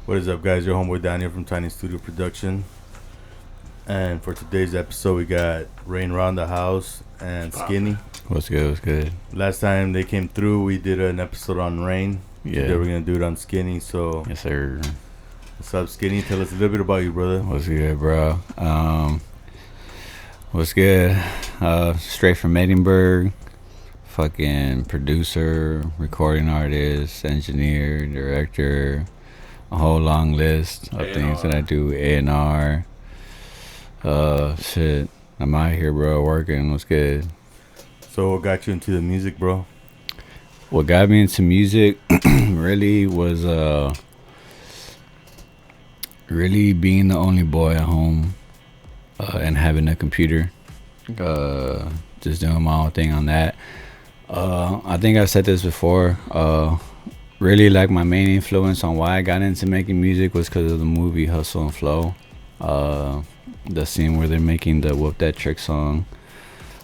What is up, guys? Your homeboy Daniel from Tiny Studio Production. And for today's episode, we got Rain Around the House and Skinny. What's good? What's good? Last time they came through, we did an episode on Rain. Yeah. Today we're going to do it on Skinny. So, Yes, sir. what's up, Skinny? Tell us a little bit about you, brother. What's good, bro? What's good? Straight from Edinburgh. Fucking producer, recording artist, engineer, director. A whole long list of things that I do. A&R. Shit. I'm out here, bro, working. What's good? So, what got you into the music, bro? What got me into music really was really being the only boy at home and having a computer. Just doing my own thing on that. I think I've said this before. Really, like, my main influence on why I got into making music was because of the movie Hustle and Flow. The scene where they're making the Whoop That Trick song.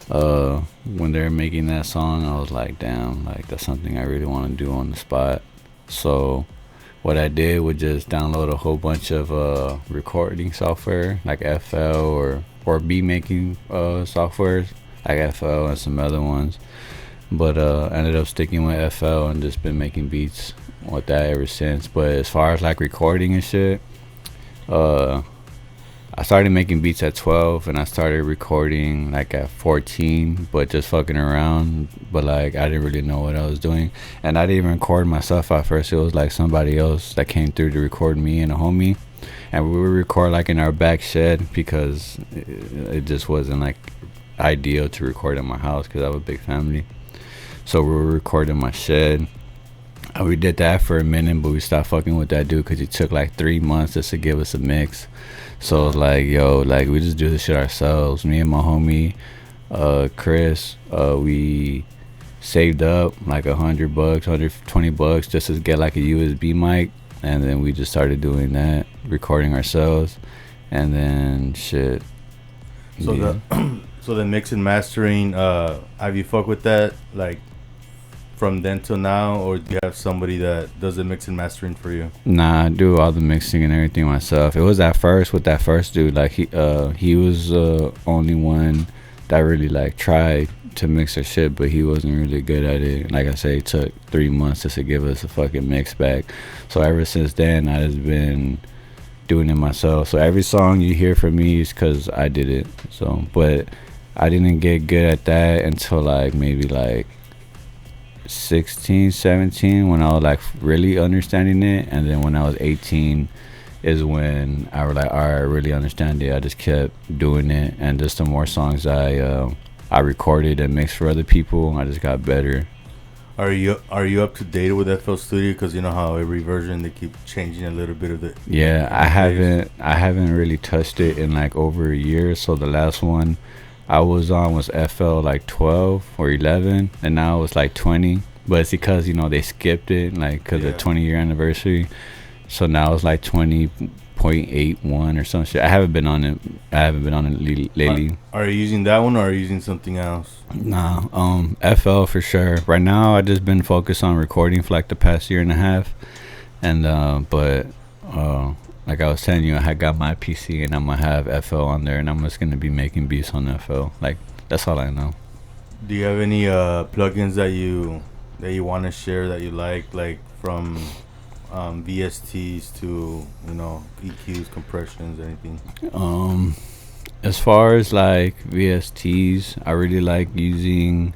When they're making that song, I was like, damn, like, that's something I really want to do on the spot. So what I did was just download a whole bunch of recording software like FL or beat making softwares like FL and some other ones. But ended up sticking with FL and just been making beats with that ever since. But as far as like recording and shit, I started making beats at 12 and I started recording like at 14, but just fucking around. But like, I didn't really know what I was doing, and I didn't even record myself at first. It was like somebody else that came through to record me and a homie, and we would record like in our back shed because it just wasn't like ideal to record in my house because I have a big family. So we were recording in my shed. We did that for a minute, but we stopped fucking with that dude because he took like 3 months just to give us a mix. So it was like, yo, like, we just do this shit ourselves. Me and my homie, Chris, we saved up like $100, $120 just to get like a USB mic. And then we just started doing that, recording ourselves. And then shit. So, yeah. So the mix and mastering, have you fucked with that, like, from then till now, or do you have somebody that does the mix and mastering for you? Nah, I do all the mixing and everything myself. It was at first with that first dude, like he was the only one that really like tried to mix her shit, but he wasn't really good at it. Like I say, it took 3 months just to give us a fucking mix back. So ever since then, I just been doing it myself. So every song you hear from me is because I did it. So, but I didn't get good at that until like maybe like 16, 17 when I was like really understanding it. And then when I was 18 is when I was like, all right, I really understand it. I just kept doing it, and just the more songs I recorded and mixed for other people, I just got better. Are you up to date with FL Studio? Because you know how every version they keep changing a little bit of the. Yeah, I haven't really touched it in like over a year. So the last one I was on was FL like 12 or 11, and now it's like 20. But it's because, you know, they skipped it like because of the 20-year anniversary. So now it's like 20.81 or some shit. I haven't been on it lately. Are you using that one, or are you using something else? Nah, FL for sure. Right now I just been focused on recording for like the past year and a half, and but like I was telling you, I had got my PC and I'm gonna have FL on there, and I'm just gonna be making beats on FL. Like, that's all I know. Do you have any plugins that you want to share that you like from VSTs to, you know, EQs, compressions, anything? As far as like VSTs, I really like using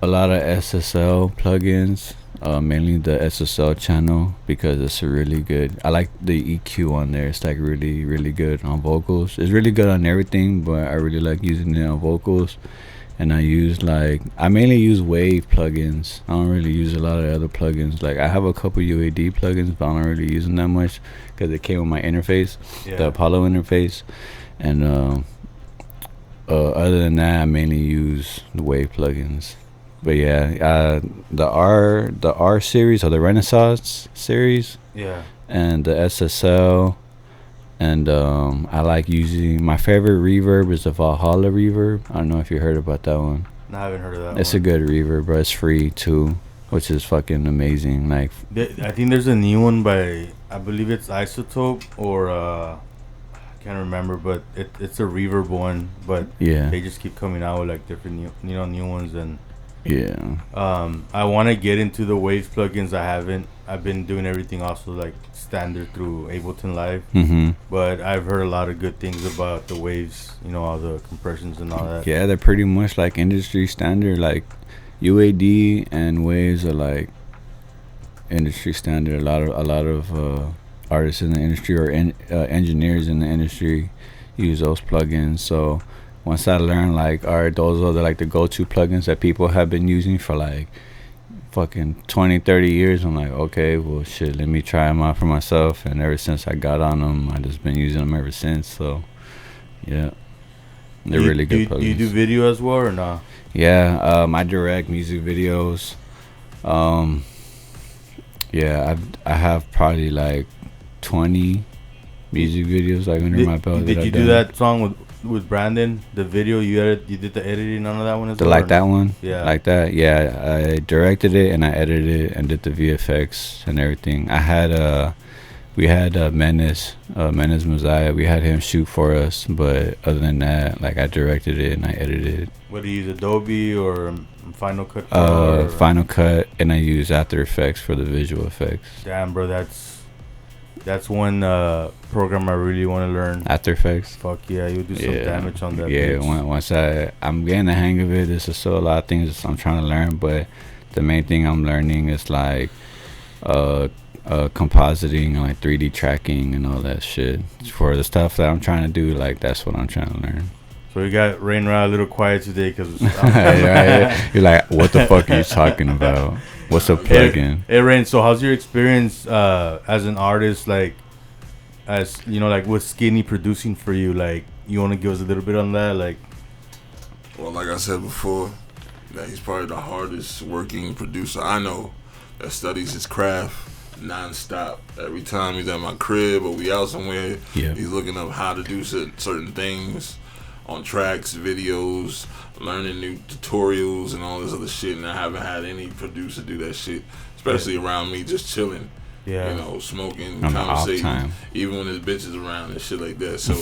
a lot of SSL plugins. Mainly the SSL channel, because it's a really good. I like the EQ on there. It's like really, really good on vocals. It's really good on everything, but I really like using it on vocals. And I mainly use Wave plugins. I don't really use a lot of other plugins. Like, I have a couple UAD plugins, but I don't really use them that much because it came with my interface, the Apollo interface. And other than that, I mainly use the Wave plugins. But yeah, the R series, or the Renaissance series, and the SSL, and I like using, my favorite reverb is the Valhalla reverb. I don't know if you heard about that one. No, I haven't heard of that. It's a good reverb, but it's free too. which is fucking amazing. Like, I think there's a new one by, I believe it's Isotope or I can't remember, but it's a reverb one. But yeah, they just keep coming out with like different new ones. And yeah. I want to get into the Waves plugins. I haven't. I've been doing everything also like standard through Ableton Live. But I've heard a lot of good things about the Waves. All the compressions and all that. Yeah, they're pretty much like industry standard. Like UAD and Waves are like industry standard. A lot of artists in the industry or engineers in the industry use those plugins. So once I learned like, all right, those are like the go-to plugins that people have been using for like fucking 20-30 years, I'm like, okay, well shit, let me try them out for myself. And ever since I got on them, I just been using them ever since. So yeah, they're really good plugins. Do you do video as well or not? Yeah, I direct music videos. Yeah, I have probably like 20 music videos like under my belt. Did you do that song with Brandon? The video you did the editing on that one as well? Like that one? Yeah. Like that? Yeah, I directed it and I edited it and did the VFX and everything. We had Menace Mosiah. We had him shoot for us, but other than that, like I directed it and I edited it. What do you use, Adobe or Final Cut? Final Cut, and I use After Effects for the visual effects. Damn, bro, that's one program I really want to learn. After Effects. Fuck yeah, you do some damage on that. Yeah, once I'm getting the hang of it. There's still a lot of things I'm trying to learn, but the main thing I'm learning is like compositing and like 3D tracking and all that shit. For the stuff that I'm trying to do, like that's what I'm trying to learn. So we got Rain Ra a little quiet today because you're like, what the fuck are you talking about? What's a plugin? Hey Rain, so how's your experience as an artist, like as like with Skinny producing for you? Like, you want to give us a little bit on that? Like, well, like I said before, that he's probably the hardest working producer I know that studies his craft non-stop. Every time he's at my crib or we out somewhere, he's looking up how to do certain things on tracks, videos, learning new tutorials and all this other shit. And I haven't had any producer do that shit, especially around me, just chilling. Smoking, conversating, even when his bitch is around and shit like that. So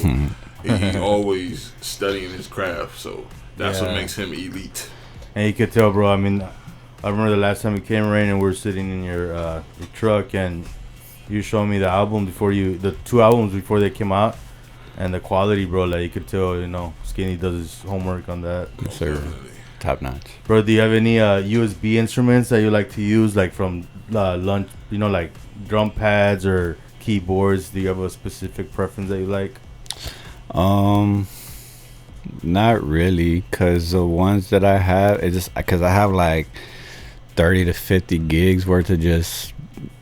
he's always studying his craft. So that's what makes him elite. And you could tell, bro. I mean, I remember the last time you came, Rain, and we were sitting in your truck, and you showed me the 2 albums before they came out, and the quality, bro. Like, you could tell, Skinny does his homework on that. Yes, sir. Top notch. Bro, do you have any USB instruments that you like to use, like from lunch? Like drum pads or keyboards. Do you have a specific preference that you like? Not really, cause the ones that I have, it's just cause I have like 30 to 50 gigs worth of just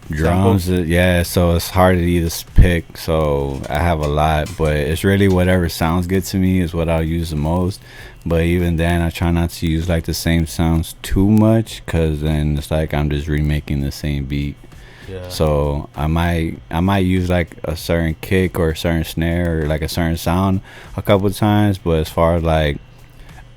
drums. So it's hard to either pick. So I have a lot, but it's really whatever sounds good to me is what I'll use the most. But even then, I try not to use like the same sounds too much, cause then it's like I'm just remaking the same beat. So I might use like a certain kick or a certain snare or like a certain sound a couple of times, but as far as like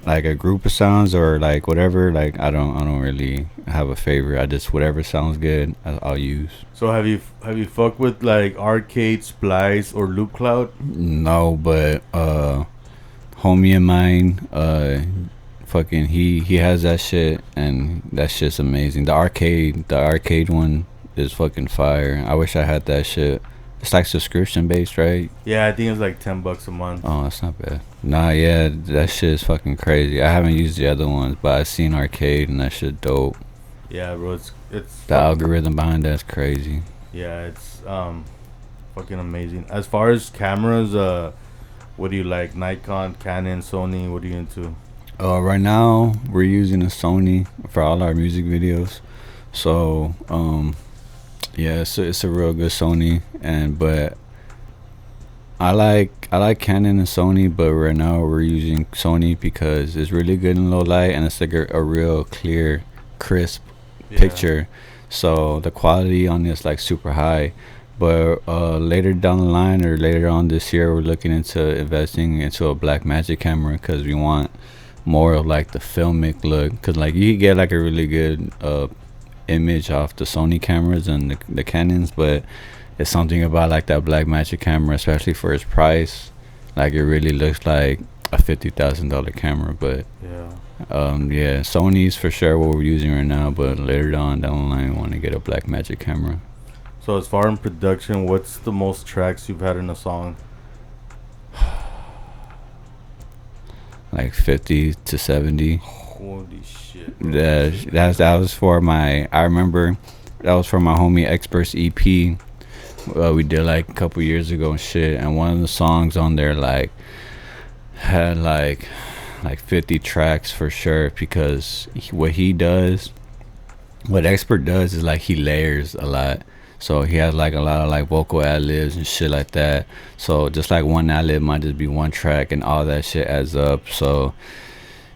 a group of sounds or like whatever, like I don't really have a favorite. I just whatever sounds good I'll use. So have you fucked with like Arcade, Splice, or Loop Cloud? No, but homie of mine, fucking he has that shit, and that shit's amazing. The arcade one is fucking fire. I wish I had that shit. It's like subscription based, right? Yeah, I think it's like $10 a month. Oh, that's not bad. Nah, yeah, that shit is fucking crazy. I haven't used the other ones, but I've seen Arcade and that shit dope. Yeah, bro, it's the algorithm behind that's crazy. Yeah, it's fucking amazing. As far as cameras, what do you like? Nikon, Canon, Sony? What are you into? Right now we're using a Sony for all our music videos. So, yeah, it's a real good Sony, but I like Canon and Sony, but right now we're using Sony because it's really good in low light and it's like a real clear, crisp picture. So the quality on it's like super high. But later down the line or later on this year, we're looking into investing into a Blackmagic camera because we want more of like the filmic look. Because like you get like a really good image off the Sony cameras and the Canons, but it's something about like that Blackmagic camera, especially for its price. Like it really looks like a $50,000 camera, but Yeah. yeah, Sony's for sure what we're using right now, but later on down the line, we want to get a Blackmagic camera. So as far in production, what's the most tracks you've had in a song? Like 50 to 70. Holy shit. Bro. That was for my. I remember that was for my homie Experts EP. We did like a couple years ago and shit, and one of the songs on there like had like 50 tracks for sure, because what Expert does is like he layers a lot. So he has like a lot of like vocal ad-libs and shit like that. So just like one ad-lib might just be one track, and all that shit adds up. So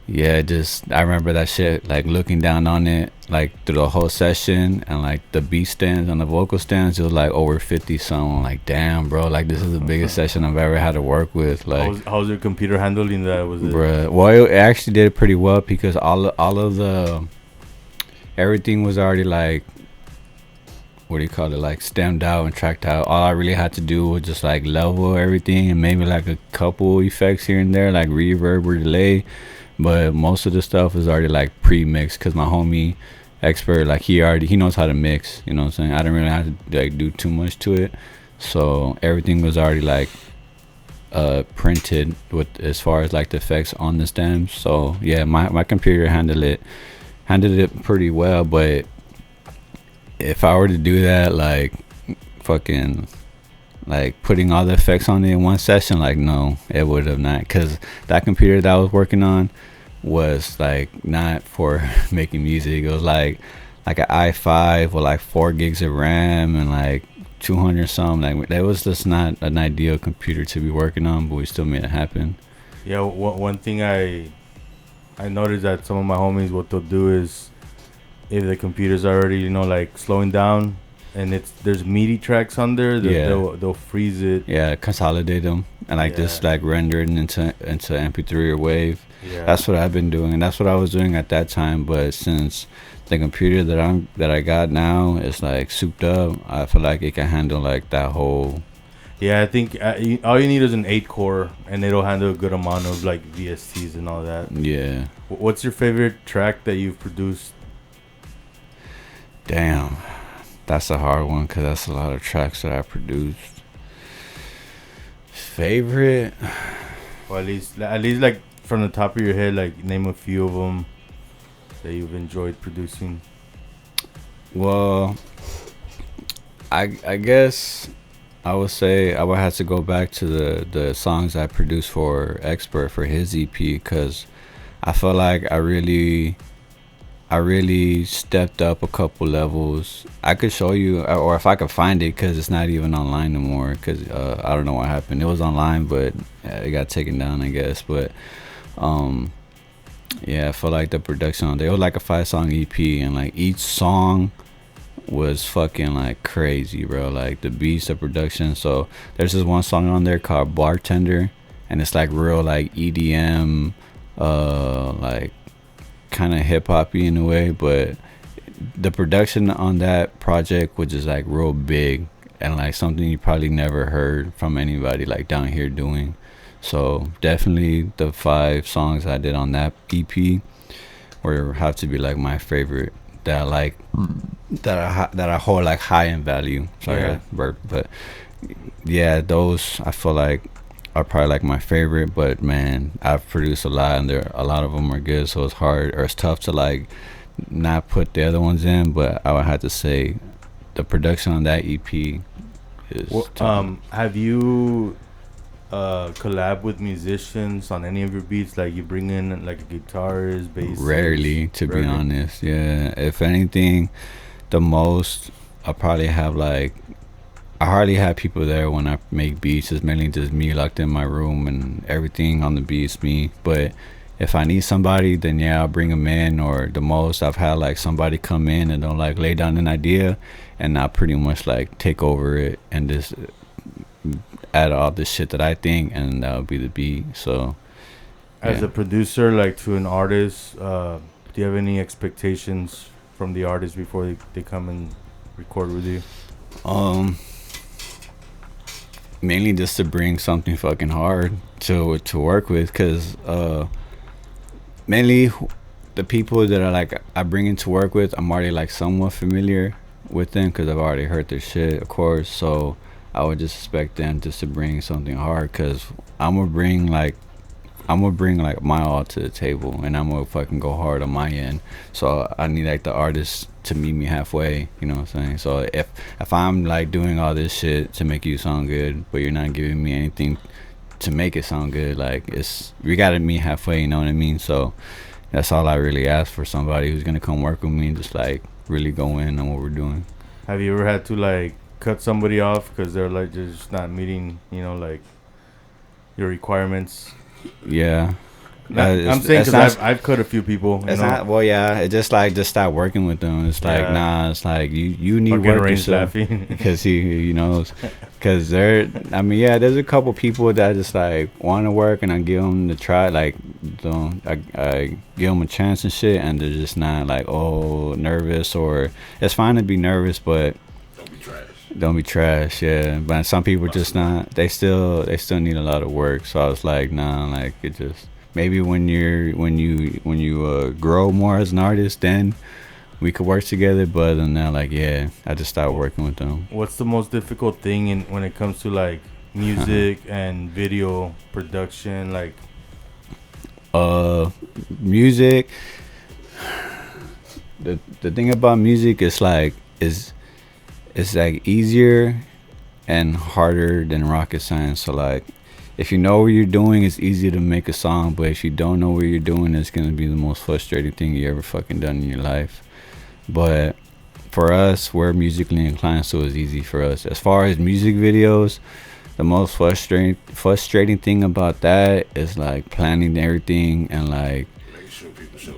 yeah, just I remember that shit, like looking down on it like through the whole session, and like the beat stands on the vocal stands, it was like over 50 something. Like damn, bro, like this is the biggest session I've ever had to work with. Like how's your computer handling that? Was it? Bruh, well, it actually did pretty well, because all of the everything was already like, what do you call it, like stemmed out and tracked out. All I really had to do was just like level everything, and maybe like a couple effects here and there, like reverb or delay. But most of the stuff is already like pre-mixed, because my homie Expert, like he knows how to mix, you know what I'm saying. I didn't really have to like do too much to it, so everything was already like printed with as far as like the effects on the stems. So yeah, my computer handled it pretty well. But if I were to do that, like fucking like putting all the effects on it in one session, like no, it would have not, because that computer that I was working on was like not for making music. It was like an i5 with like 4 gigs of RAM and like 200 something. Like that was just not an ideal computer to be working on, but we still made it happen. Yeah, one thing I noticed that some of my homies, what they'll do is, if the computer's already, you know, like slowing down and there's MIDI tracks on there, they'll freeze it. Yeah, consolidate them and like just like render it into MP3 or WAV. Yeah. That's what I've been doing, and that's what I was doing at that time. But since the computer that I got now is like souped up, I feel like it can handle like that whole. Yeah, I think all you need is an 8-core, and it'll handle a good amount of like VSTs and all that. Yeah. What's your favorite track that you've produced? Damn, that's a hard one, because that's a lot of tracks that I produced. Favorite? Or at least like from the top of your head, like name a few of them that you've enjoyed producing. Well, I guess I would say I would have to go back to the songs I produced for Expert for his EP, because I feel like I really stepped up a couple levels. I could show you, or if I could find it, because it's not even online anymore, because I don't know what happened. It was online, but it got taken down, I guess. But yeah, I feel like the production on there, it was like a 5-song EP, and like each song was fucking like crazy, bro. Like the beats, the production. So there's this one song on there called Bartender, and it's like real like EDM, like kind of hip-hoppy in a way, but the production on that project was just like real big, and like something you probably never heard from anybody like down here doing. So definitely the 5 songs I did on that EP have to be like my favorite, that I like, that I hold like high in value. Sorry, Yeah. but yeah, those I feel like are probably like my favorite. But man, I've produced a lot, and a lot of them are good, so it's hard, or it's tough to like not put the other ones in. But I would have to say the production on that EP is have you collab with musicians on any of your beats? Like you bring in like a guitarist, bass? Rarely, to be honest. Yeah, if anything, the most I'll probably have like, I hardly have people there when I make beats. It's mainly just me locked in my room, and everything on the beats me. But if I need somebody, then yeah, I'll bring them in. Or the most I've had like somebody come in and they'll like lay down an idea, and I'll pretty much like take over it and just add all this shit that I think, and that'll be the beat. So as a producer, like to an artist, do you have any expectations from the artist before they come and record with you? Mainly just to bring something fucking hard to work with, cause mainly the people that I bring in to work with, I'm already like somewhat familiar with them because I've already heard their shit, of course. So I would just expect them just to bring something hard, cause I'm gonna bring like my all to the table, and I'm gonna fucking go hard on my end. So I need like the artist to meet me halfway, you know what I'm saying? So if I'm like doing all this shit to make you sound good, but you're not giving me anything to make it sound good, like we gotta meet halfway, you know what I mean? So that's all I really ask for somebody who's gonna come work with me, just like really go in on what we're doing. Have you ever had to like cut somebody off because they're like just not meeting, like your requirements? Yeah. I'm saying because I've cut a few people. It just stop working with them. It's like, nah, it's like you need work yourself. Because he knows. Because there's a couple people that just like want to work, and I give them the try, like, I give them a chance and shit, and they're just not like, nervous, or it's fine to be nervous, but don't be trash, yeah. But some people just not. They still need a lot of work. So I was like, nah, like it just maybe when you grow more as an artist, then we could work together. But other than that, like, yeah, I just stopped working with them. What's the most difficult thing when it comes to like music and video production, like? Music. The thing about music is like it's like easier and harder than rocket science. So like, if you know what you're doing, it's easy to make a song. But if you don't know what you're doing, it's gonna be the most frustrating thing you ever fucking done in your life. But for us, we're musically inclined, so it's easy for us. As far as music videos, the most frustrating thing about that is like planning everything and like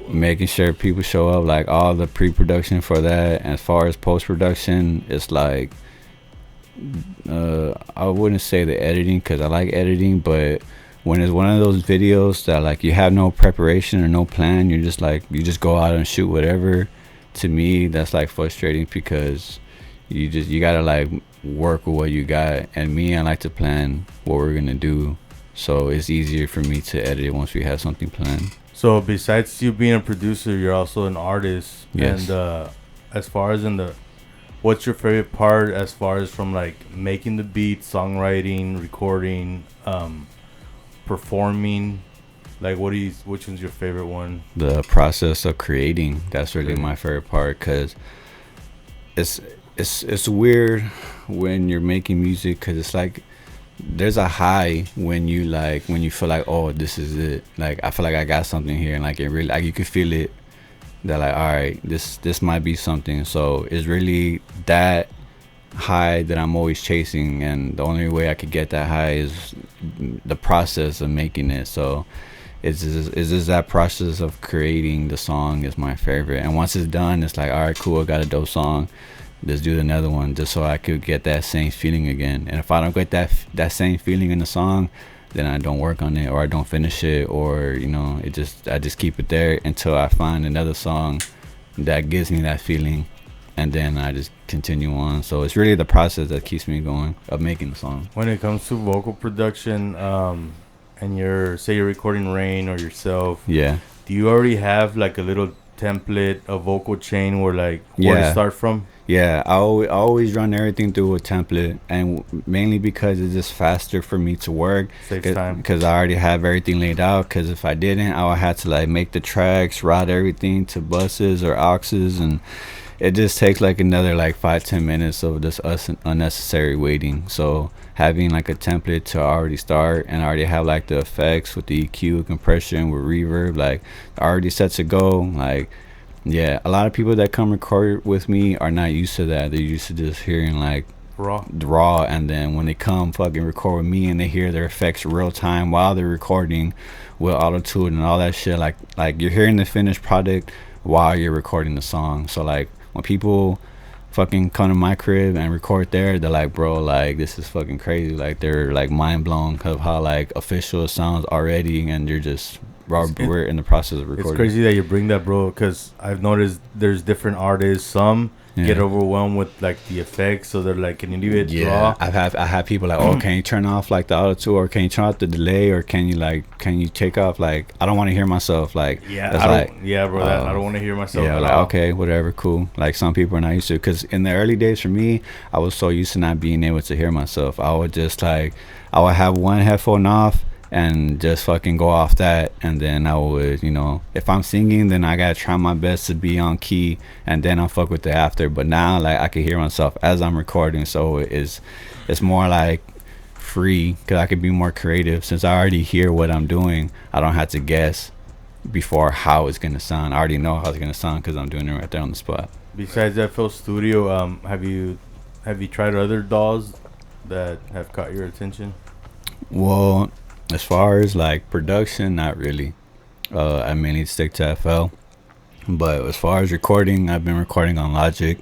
making sure people show up, like all the pre-production for that. As far as post-production, it's like I wouldn't say the editing, because I like editing, but when it's one of those videos that like you have no preparation or no plan, you just go out and shoot whatever, to me that's like frustrating, because you gotta like work with what you got. And me, I like to plan what we're gonna do, so it's easier for me to edit it once we have something planned. So besides you being a producer, you're also an artist. Yes. And as far as what's your favorite part as far as from like making the beat, songwriting, recording, performing? Like which one's your favorite one? The process of creating, that's really my favorite part, because it's weird when you're making music, because it's like there's a high when you feel like, oh, this is it, like I feel like I got something here, and like it really, like you can feel it, that like, all right, this might be something. So it's really that high that I'm always chasing, and the only way I could get that high is the process of making it. So it's just that process of creating the song is my favorite. And once it's done, it's like, all right, cool, I got a dope song, let's do another one, just so I could get that same feeling again. And if I don't get that same feeling in the song, then I don't work on it, or I don't finish it, or I just keep it there until I find another song that gives me that feeling, and then I just continue on. So it's really the process that keeps me going of making the song. When it comes to vocal production, and you're recording Rain or yourself, yeah, do you already have like a little template, a vocal chain where like where to start from? Yeah, I always run everything through a template, and mainly because it's just faster for me to work. Saves time. Because I already have everything laid out. Because if I didn't, I would have to like make the tracks, route everything to buses or auxes, and it just takes like another like 5-10 minutes of just unnecessary waiting. So having like a template to already start, and I already have like the effects with the EQ, compression, with reverb, like already set to go, like. Yeah, a lot of people that come record with me are not used to that. They're used to just hearing like raw, and then when they come fucking record with me and they hear their effects real time while they're recording with auto-tune and all that shit, like you're hearing the finished product while you're recording the song. So like when people fucking come to my crib and record there, they're like, bro, like this is fucking crazy. Like they're like mind blown of how like official it sounds already, and you're just we're in the process of recording. It's crazy that you bring that, bro, because I've noticed there's different artists. Some get overwhelmed with like the effects, so they're like, "Can you leave it raw?" I have people like, "Oh, can you turn off like the auto tune, or can you turn off the delay, or can you take off like I don't want to hear myself like bro. I don't want to hear myself. Yeah, like okay, whatever, cool. Like some people are not used to, because in the early days for me, I was so used to not being able to hear myself. I would just like I would have one headphone off and just fucking go off that, and then I would, if I'm singing, then I gotta try my best to be on key, and then I'll fuck with the after. But now like I can hear myself as I'm recording, so it's more like free, because I could be more creative since I already hear what I'm doing. I don't have to guess before how it's gonna sound. I already know how it's gonna sound because I'm doing it right there on the spot. Besides FL Studio, have you tried other DAWs that have caught your attention? Well, as far as like production, not really. I mainly stick to FL. But as far as recording, I've been recording on Logic.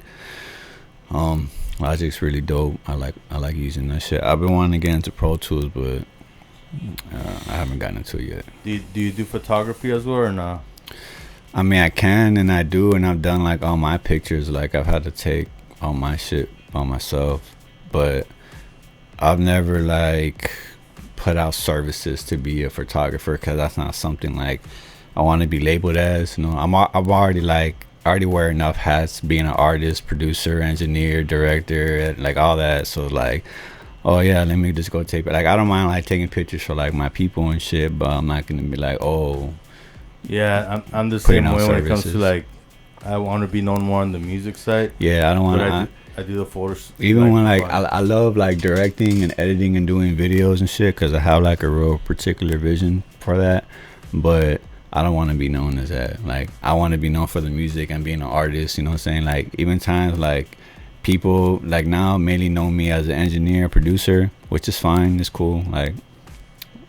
Logic's really dope. I like using that shit. I've been wanting to get into Pro Tools, but I haven't gotten into it yet. Do you do photography as well or not? I mean, I can and I do, and I've done like all my pictures. Like I've had to take all my shit by myself, but I've never like put out services to be a photographer, because that's not something like I want to be labeled as. I'm already wear enough hats, being an artist, producer, engineer, director, and like all that. So like, oh yeah, let me just go take it. Like I don't mind like taking pictures for like my people and shit, but I'm not gonna be like, oh yeah, I'm the same way when it comes to like I want to be known more on the music side. Yeah, I don't want to. I do the photos. Even like, when like I love like directing and editing and doing videos and shit, because I have like a real particular vision for that. But I don't want to be known as that. Like I want to be known for the music and being an artist. You know what I'm saying? Like even times like people like now mainly know me as an engineer, producer, which is fine. It's cool. Like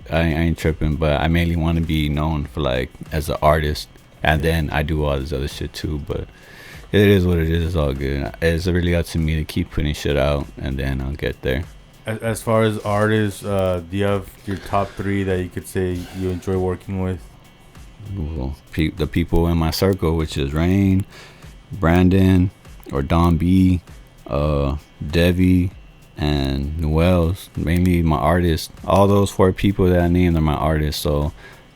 I ain't tripping, but I mainly want to be known for like as an artist, and then I do all this other shit too. But it is what it is. It's all good. It's really up to me to keep putting shit out, and then I'll get there. As far as artists, do you have your top 3 that you could say you enjoy working with? Well, the people in my circle, which is Rain, Brandon, or Don B, Devi, and Noel's, mainly my artists. All those 4 people that I named are my artists, so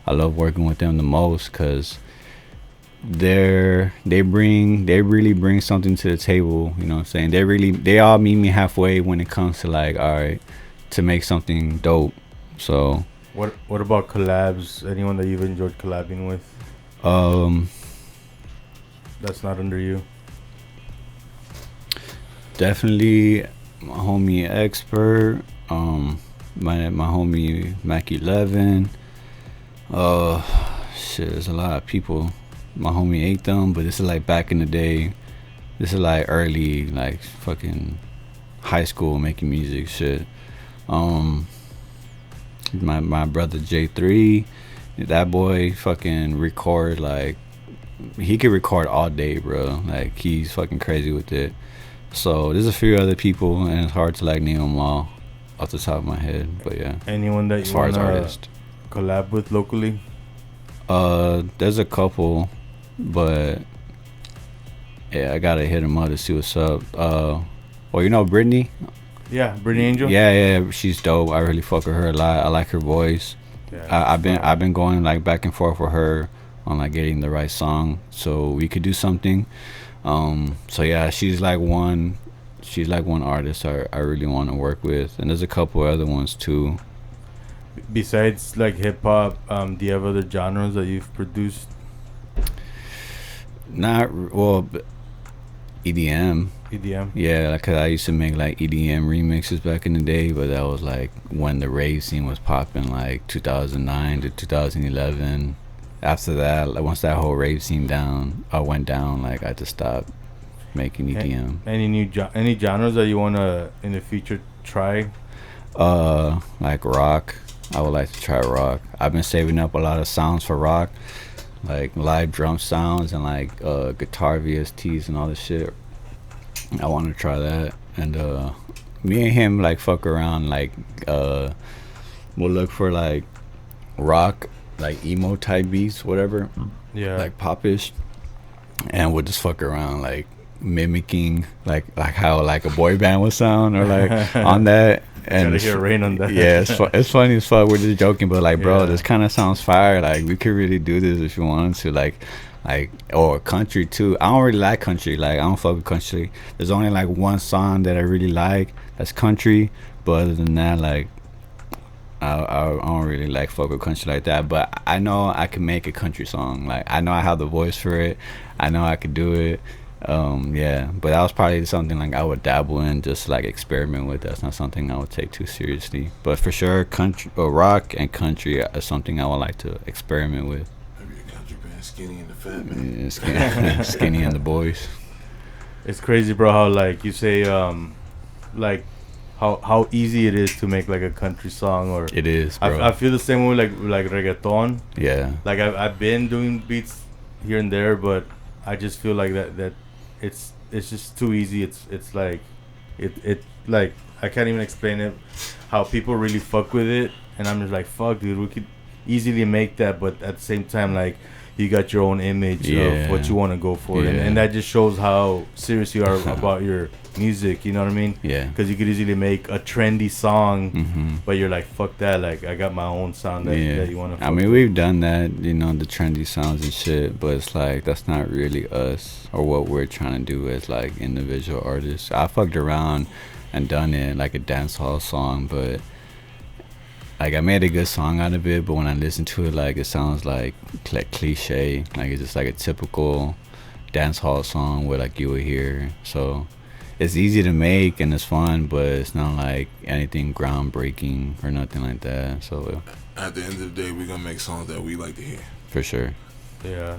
I love working with them the most, because they really bring something to the table. You know what I'm saying? They all meet me halfway when it comes to like, all right, to make something dope. So what about collabs? Anyone that you've enjoyed collabing with? That's not under you. Definitely my homie Expert, my homie Mac 11. Shit, there's a lot of people. My homie ate them, but this is like back in the day. This is like early, like fucking high school making music shit. My brother J3, that boy fucking record like he could record all day, bro. Like he's fucking crazy with it. So there's a few other people, and it's hard to like name them all off the top of my head. But yeah, anyone that you want to collab with locally? There's a couple, but yeah, I gotta hit him up to see what's up. Well, you know Brittany. Yeah, Brittany Angel. Yeah, she's dope. I really fuck with her a lot. I like her voice. Yeah, I've been going like back and forth with her on like getting the right song so we could do something. So yeah, she's like one artist I really want to work with, and there's a couple other ones too. Besides like hip hop, do you have other genres that you've produced? Not well, EDM. EDM. Yeah, like 'cause I used to make like EDM remixes back in the day, but that was like when the rave scene was popping, like 2009 to 2011. After that, like, once that whole rave scene went down, like I just stopped making EDM. Any genres that you wanna in the future try? Like rock. I would like to try rock. I've been saving up a lot of sounds for rock, like live drum sounds and like guitar VSTs and all this shit. I want to try that, and me and him like fuck around, like we'll look for like rock like emo type beats, whatever. Yeah. Like popish, and we'll just fuck around like mimicking like how like a boy band would sound or like on that. And gotta hear Rain on that. Yeah, it's funny as fuck. We're just joking, but like, bro, Yeah. this kind of sounds fire. Like, we could really do this if you wanted to. Like, or country too. I don't really like country. Like, I don't fuck with country. There's only like one song that I really like that's country. But other than that, like, I don't really like fuck with country like that. But I know I can make a country song. Like, I know I have the voice for it. I know I could do it. Yeah, but that was probably something like I would dabble in, just like experiment with. That's not something I would take too seriously. But for sure, country or rock and country is something I would like to experiment with. Maybe a country band, Skinny and the Fat Man. Yeah, skinny and the boys. It's crazy, bro. How like you say, like how easy it is to make like a country song, or It is, bro. I feel the same way like reggaeton. Yeah, Like I've been doing beats here and there, but I just feel like that it's just too easy. It's like it like I can't even explain it how people really fuck with it, and I'm just like, fuck, dude, we could easily make that, but at the same time, like, you got your own image of what you want to go for, Yeah. and that just shows how serious you are about your music. You know what I mean? yeah. Because you could easily make a trendy song, Mm-hmm. but you're like, fuck that, like, I got my own sound that you want to. I mean, we've done that, you know, the trendy sounds and shit, but it's like that's not really us or what we're trying to do as like individual artists. I fucked around and done it like a dancehall song, but like I made a good song out of it. But when I listen to it, like it sounds like cliche, like it's just like a typical dancehall song where like you would hear. So it's easy to make and it's fun, but it's not like anything groundbreaking or nothing like that. So At the end of the day, we're gonna make songs that we like to hear. for sure. Yeah.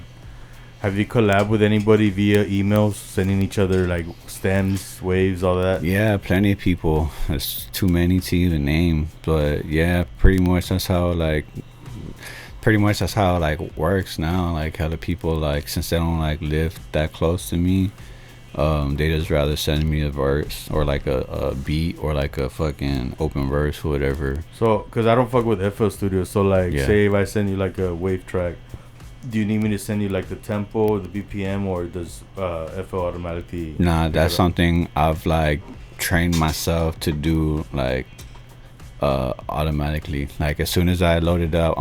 Have you collabed with anybody via emails, sending each other like stems, waves, all that? Yeah, plenty of people. It's too many to even name, but yeah, pretty much that's how like works now. Like how the people, like, since they don't like live that close to me, they just rather send me a verse or like a beat or like a fucking open verse or whatever. So, cause I don't fuck with FL Studio, so like, Yeah. say if I send you like a wave track, do you need me to send you like the tempo, the BPM, or does FL automatically? Nah, pick that's it up? something I've like trained myself to do, like automatically. Like as soon as I load it up,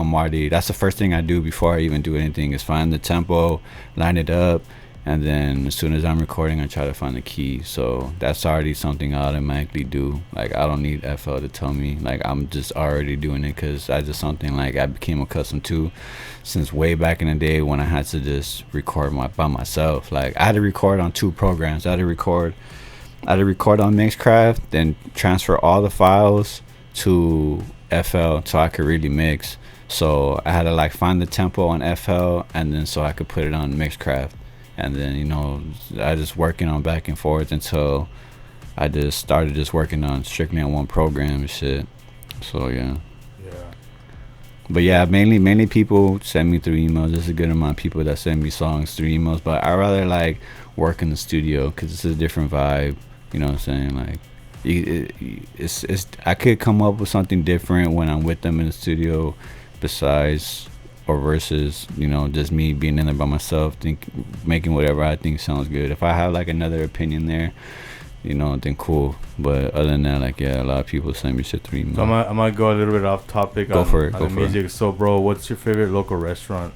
that's the first thing I do before I even do anything, is find the tempo, line it up, and then as soon as I'm recording, I try to find the key. So that's already something I automatically do. Like I don't need FL to tell me. Like I'm just already doing it because that's just something like I became accustomed to since way back in the day when I had to just record by myself. Like I had to record on 2 programs. I had to record on Mixcraft, then transfer all the files to FL so I could really mix. So I had to like find the tempo on FL, and then so I could put it on Mixcraft. And then, you know, I just working on back and forth until I just started just working on strictly on one program and shit. So yeah. Yeah. But yeah, mainly people send me through emails. There's a good amount of people that send me songs through emails, but I rather like work in the studio because it's a different vibe. You know what I'm saying? Like, it's I could come up with something different when I'm with them in the studio, besides or versus, you know, just me being in there by myself, making whatever I think sounds good. If I have like another opinion there, you know, then cool. But other than that, like, yeah, a lot of people send me shit through email. So I might go a little bit off topic. Go for it. On the music. So, bro, what's your favorite local restaurant?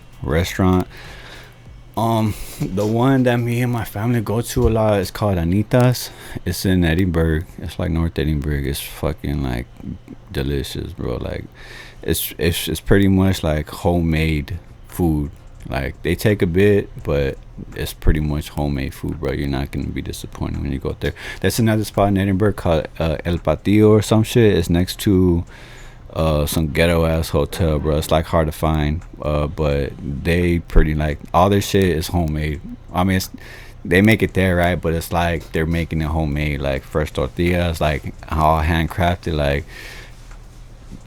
The one that me and my family go to a lot is called Anita's. It's in Edinburgh. It's like North Edinburgh. It's fucking like delicious, bro. Like it's pretty much like homemade food. Like they take a bit, but it's pretty much homemade food, bro. You're not gonna be disappointed when you go there. There's another spot in Edinburgh called El Patio or some shit. It's next to some ghetto ass hotel, bro. It's like hard to find, but they pretty like all their shit is homemade. I mean, they make it there, right? But it's like they're making it homemade, like fresh tortillas, like all handcrafted. Like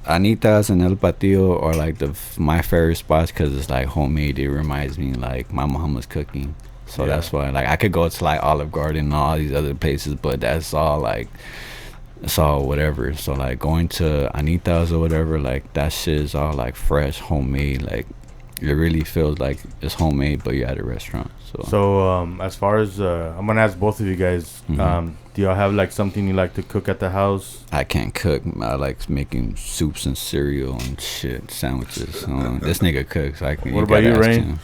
Anita's and El Patio are like my favorite spots because it's like homemade. It reminds me like my mom was cooking, so that's why. Like I could go to like Olive Garden and all these other places, but that's all like it's all whatever. So like going to Anita's or whatever, like that shit is all like fresh, homemade. Like it really feels like it's homemade, but you're at a restaurant. So as far as I'm gonna ask both of you guys, do y'all have like something you like to cook at the house? I can't cook. I like making soups and cereal and shit, sandwiches. This nigga cooks. What about you, Rain?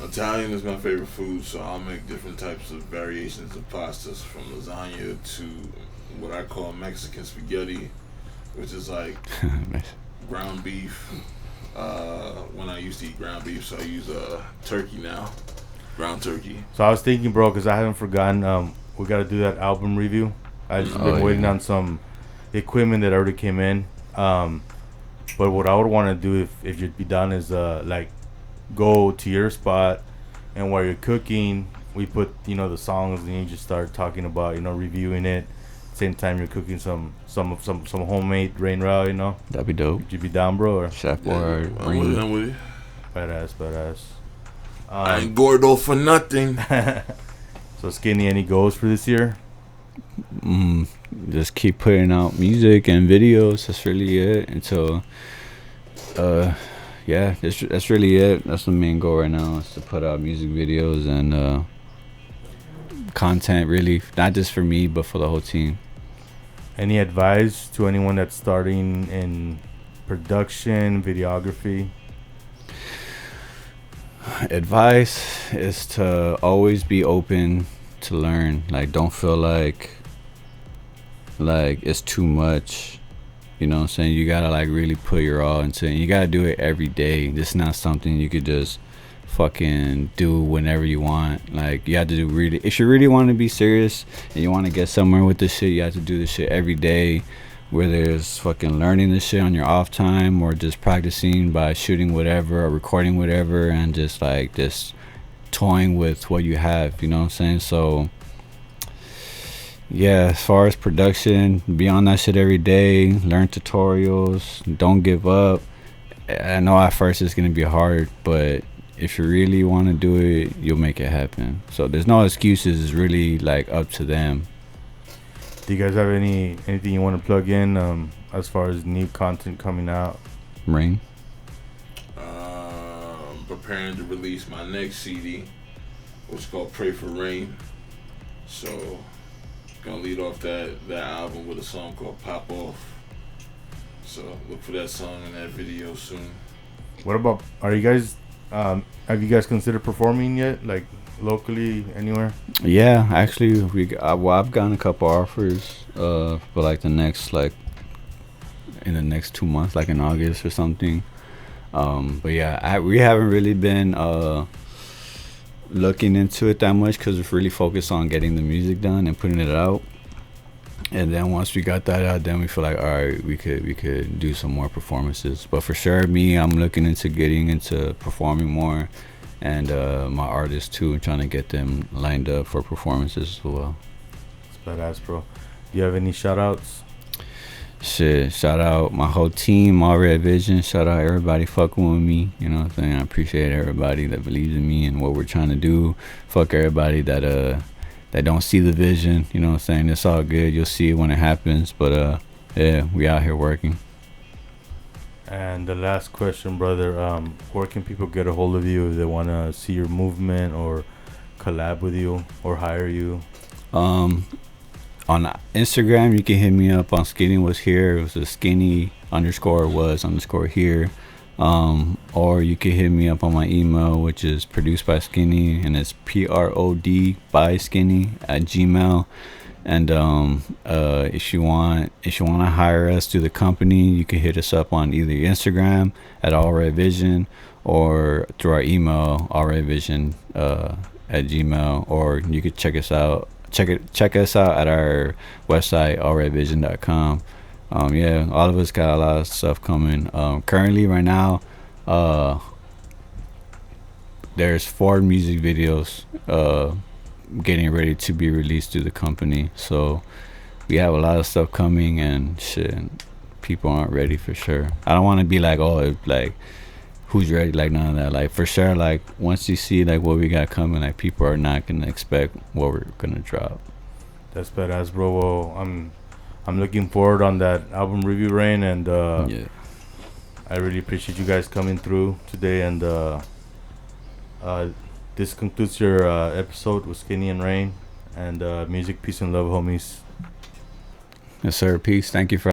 Italian is my favorite food, so I'll make different types of variations of pastas, from lasagna to what I call Mexican spaghetti, which is like ground beef. When I used to eat ground beef, so I use turkey now, ground turkey. So I was thinking, bro, because I haven't forgotten, we got to do that album review. I just been waiting on some equipment that already came in. But what I would want to do if you'd be done is like go to your spot, and while you're cooking, we put the songs, and you just start talking about reviewing it. Same time you're cooking some homemade rain raw. That'd be dope. Would you be down, bro? Or? Chef or I'm with it. Badass. I ain't gordo for nothing. So Skinny, any goals for this year? Just keep putting out music and videos. That's really it. Until yeah, that's really it. That's the main goal right now, is to put out music videos and content, really, not just for me but for the whole team. Any advice to anyone that's starting in production, videography? Advice is to always be open to learn. Like, don't feel like it's too much. You know what I'm saying? You gotta like really put your all into it. You gotta do it every day. This is not something you could just fucking do whenever you want. Like, you have to do really, if you really want to be serious and you want to get somewhere with this shit, you have to do this shit every day, whether it's fucking learning this shit on your off time or just practicing by shooting whatever or recording whatever, and just like just toying with what you have, you know what I'm saying? So yeah, as far as production, be on that shit every day, learn tutorials, don't give up. I know at first it's gonna be hard, but if you really want to do it, you'll make it happen. So there's no excuses. It's really like up to them. Do you guys have anything you want to plug in as far as new content coming out? Rain? Preparing to release my next CD, which is called Pray for Rain. So gonna lead off that album with a song called Pop Off. So look for that song and that video soon. What about, are you guys have you guys considered performing yet, like locally anywhere? Yeah, actually I've gotten a couple offers for like in the next 2 months, like in August or something. But yeah, we haven't really been looking into it that much, because we're really focused on getting the music done and putting it out. And then once we got that out, then we feel like, all right, we could do some more performances. But for sure, I'm looking into getting into performing more, and my artists too, trying to get them lined up for performances as well. It's badass, bro. Do you have any shout outs? Shit, shout out my whole team, All Red Vision. Shout out everybody fucking with me. You know what I'm saying? I appreciate everybody that believes in me and what we're trying to do. Fuck everybody that don't see the vision. You know what I'm saying? It's all good. You'll see it when it happens. But yeah, we out here working. And the last question, brother, where can people get a hold of you if they want to see your movement or collab with you or hire you? On Instagram, you can hit me up on Skinny Was Here. It was a Skinny _was_ here. Or you can hit me up on my email, which is produced by Skinny, and it's PROD by Skinny at Gmail. And if you want to hire us through the company, you can hit us up on either Instagram at All Red Vision or through our email allredvision at Gmail, or you could check us out. Check us out at our website allredvision.com. Yeah, all of us got a lot of stuff coming. Currently, right now, there's 4 music videos getting ready to be released through the company. So we have a lot of stuff coming, and shit, people aren't ready for sure. I don't want to be like, oh, like, who's ready? Like, none of that. Like, for sure, like, once you see like what we got coming, like, people are not gonna expect what we're gonna drop. That's badass, bro. Well, I'm looking forward on that album review, Rain, and Yeah. I really appreciate you guys coming through today. And this concludes your episode with Skinny and Rain. And music, peace, and love, homies. Yes, sir. Peace. Thank you for